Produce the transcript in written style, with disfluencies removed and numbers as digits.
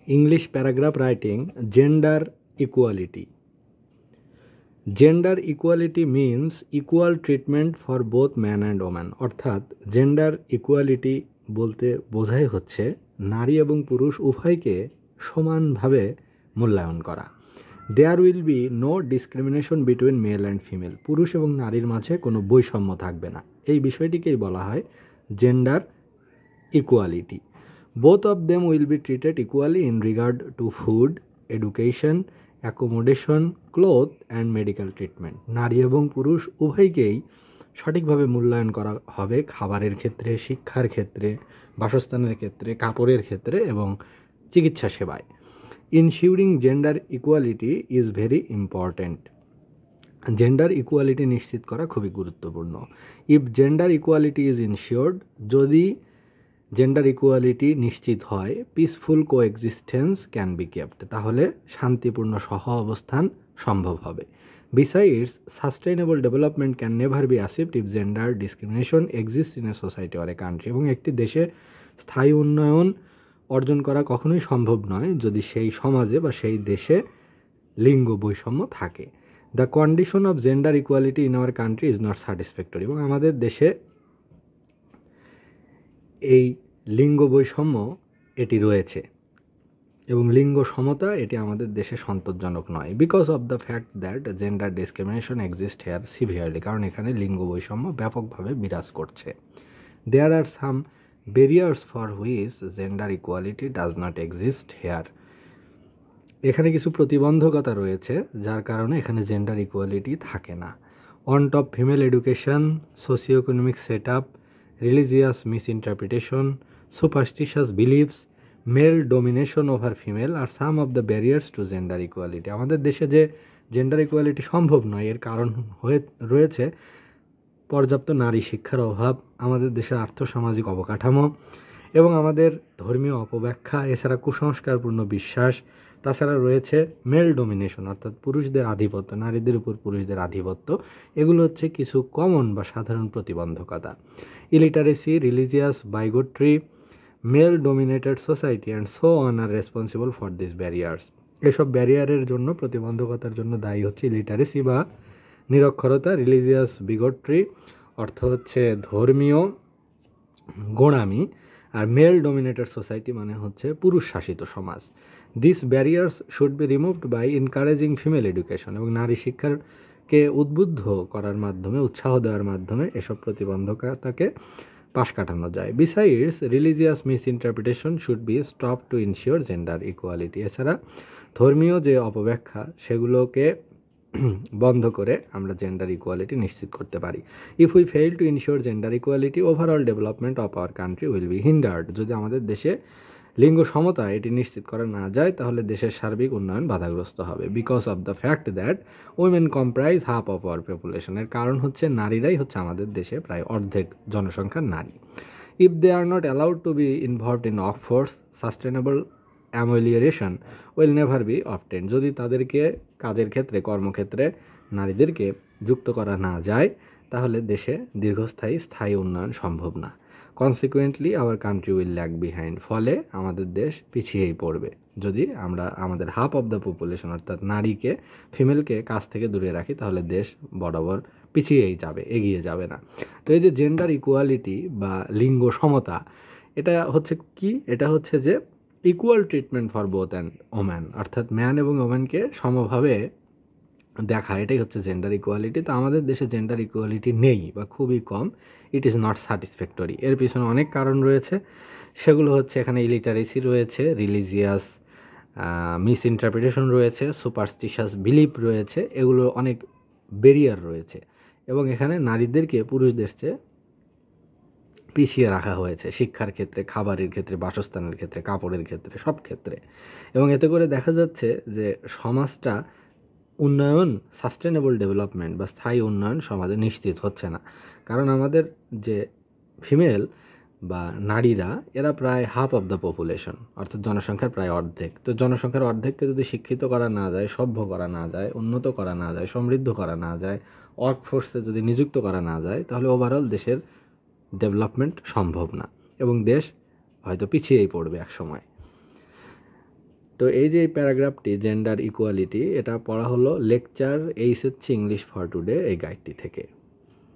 English paragraph writing, gender equality. Gender equality means equal treatment for both man and woman. অর্থাৎ gender equality বলতে বোঝাই হচ্ছে নারী এবং পুরুষ উভয়কে সমানভাবে মূল্যায়ন করা। There will be no discrimination between male and female. পুরুষ এবং নারীর মাঝে কোনো বৈষম্য থাকবে না। এই বিষয়টিকেই বলা হয় gender equality. Both of them will be treated equally in regard to food, education, accommodation, cloth and medical treatment. নারী এবং পুরুষ উভয়কেই সঠিকভাবে মূল্যায়ন করা হবে খাবারের ক্ষেত্রে, শিক্ষার ক্ষেত্রে, বাসস্থানের ক্ষেত্রে, কাপড়ের ক্ষেত্রে এবং চিকিৎসা সেবায়। Ensuring gender equality is very important. Gender equality নিশ্চিত করা খুবই গুরুত্বপূর্ণ। ইফ জেন্ডার ইকুয়ালিটি ইজ ইনশিওর্ড, যদি জেন্ডার ইকুয়ালিটি নিশ্চিত হয়, peaceful coexistence can be kept, তাহলে শান্তিপূর্ণ সহ অবস্থান সম্ভব হবে। Besides sustainable development can never be achieved if gender discrimination exist in a society or a country. এবং একটি দেশে স্থায়ী উন্নয়ন অর্জন করা কখনোই সম্ভব নয় যদি সেই সমাজে বা সেই দেশে লিঙ্গ বৈষম্য থাকে। The condition of gender equality in our country is not satisfactory. এবং আমাদের দেশে এই লিঙ্গ বৈষম্য এটি রয়েছে এবং লিঙ্গ সমতা এটি আমাদের দেশে সন্তোষজনক নয়। Because of the fact that gender discrimination exist here severely, কারণ এখানে লিঙ্গ বৈষম্য ব্যাপকভাবে বিরাজ করছে। There are some barriers for which gender equality does not exist here. এখানে কিছু প্রতিবন্ধকতা রয়েছে যার কারণে এখানে জেন্ডার ইকুয়ালিটি থাকে না। On top female education, socio economic set up, religious misinterpretation, superstitious beliefs, male domination over female are some of the barriers to gender equality. আমাদের দেশে যে জেন্ডার ইকুয়ালিটি সম্ভব নয় এর কারণ রয়েছে পর্যাপ্ত নারী শিক্ষার অভাব, আমাদের দেশের আর্থসামাজিক অবকাঠামো এবং আমাদের ধর্মীয় অপব্যাখ্যা, এছাড়া কুসংস্কারপূর্ণ বিশ্বাস। তাছাড়া রয়েছে মেল ডোমিনেশন, অর্থাৎ পুরুষদের আধিপত্য, নারীদের উপর পুরুষদের আধিপত্য। এগুলো হচ্ছে কিছু কমন বা সাধারণ প্রতিবন্ধকতা। Illiteracy, religious bigotry, male dominated society and so on are responsible for this barriers. এসব ব্যারিয়ারের জন্য, প্রতিবন্ধকতার জন্য দায়ী হচ্ছে ইলিটারেসি বা নিরক্ষরতা, রিলিজিয়াস বিগট্রি অর্থ হচ্ছে ধর্মীয় গোঁড়ামি, আর মেল ডোমিনেটেড সোসাইটি মানে হচ্ছে পুরুষ শাসিত সমাজ। This barriers should be removed by encouraging female education. এবং নারী শিক্ষাকে উদ্বুদ্ধ করার মাধ্যমে, উৎসাহ দেওয়ার মাধ্যমে এসব প্রতিবন্ধকতাকে পাশ কাটানো যায়। Besides religious misinterpretation should be stop to ensure gender equality. এছাড়া ধর্মীয় যে অপব্যাখ্যা সেগুলোকে বন্ধ করে আমরা জেন্ডার ইকুয়ালিটি নিশ্চিত করতে পারি। If we fail to ensure gender equality, overall development of our country will be হিন্ডার্ড। যদি আমাদের দেশে লিঙ্গ সমতা এটি নিশ্চিত করা না যায় তাহলে দেশের সার্বিক উন্নয়ন বাধাগ্রস্ত হবে। Because of the fact that women comprise half of our পপুলেশনের কারণ হচ্ছে নারীরাই হচ্ছে আমাদের দেশে প্রায় অর্ধেক জনসংখ্যার নারী। If they are not allowed to be involved in workforce, sustainable amelioration will never be obtain. যদি তাদেরকে কাজের ক্ষেত্রে, কর্মক্ষেত্রে নারীদেরকে যুক্ত করা না যায় তাহলে দেশে দীর্ঘস্থায়ী স্থায়ী উন্নয়ন সম্ভব না। Consequently our country will lag behind. ফলে আমাদের দেশ পিছিয়েই পড়বে যদি আমরা আমাদের হাফ অফ দ্য পপুলেশন অর্থাৎ নারীকে, ফিমেলকে কাজ থেকে দূরে রাখি, তাহলে দেশ বরাবর পিছিয়েই যাবে, এগিয়ে যাবে না। তো এই যে জেন্ডার ইকুয়ালিটি বা লিঙ্গ সমতা, এটা হচ্ছে কি? এটা হচ্ছে যে equal treatment for both and woman, অর্থাৎ ম্যান এবং ওম্যানকে সমভাবে দেখা, এটাই হচ্ছে জেন্ডার ইকুয়ালিটি। তো আমাদের দেশে জেন্ডার ইকুয়ালিটি নেই বা খুবই কম। It is not satisfactory. এর পিছনে অনেক কারণ রয়েছে। সেগুলো হচ্ছে এখানে ইলিটারেসি রয়েছে, রিলিজিয়াস মিসইন্টারপ্রিটেশন রয়েছে, সুপারস্টিশিয়াস বিলিফ রয়েছে, এগুলো অনেক ব্যারিয়ার রয়েছে। এবং এখানে নারীদেরকে পুরুষদের চেয়ে পিছিয়ে রাখা হয়েছে শিক্ষার ক্ষেত্রে, খাবারের ক্ষেত্রে, বাসস্থানের ক্ষেত্রে, কাপড়ের ক্ষেত্রে, সব ক্ষেত্রে। এবং এতে করে দেখা যাচ্ছে যে সমাজটা উন্নয়ন, সাস্টেনেবল ডেভেলপমেন্ট বা স্থায়ী উন্নয়ন সমাজে নিশ্চিত হচ্ছে না। কারণ আমাদের যে ফিমেল বা নারীরা এরা প্রায় হাফ অফ দ্য পপুলেশন, অর্থাৎ জনসংখ্যার প্রায় অর্ধেক। তো জনসংখ্যার অর্ধেককে যদি শিক্ষিত করা না যায়, সভ্য করা না যায়, উন্নত করা না যায়, সমৃদ্ধ করা না যায়, ওয়ার্কফোর্সে যদি নিযুক্ত করা না যায়, তাহলে ওভারঅল দেশের ডেভেলপমেন্ট সম্ভব না এবং দেশ হয়তো পিছিয়েই পড়বে এক সময়। তো এই যে প্যারাগ্রাফটি জেন্ডার ইকুয়ালিটি, এটা পড়া হলো lecture HSC English for today এই গাইডটি থেকে।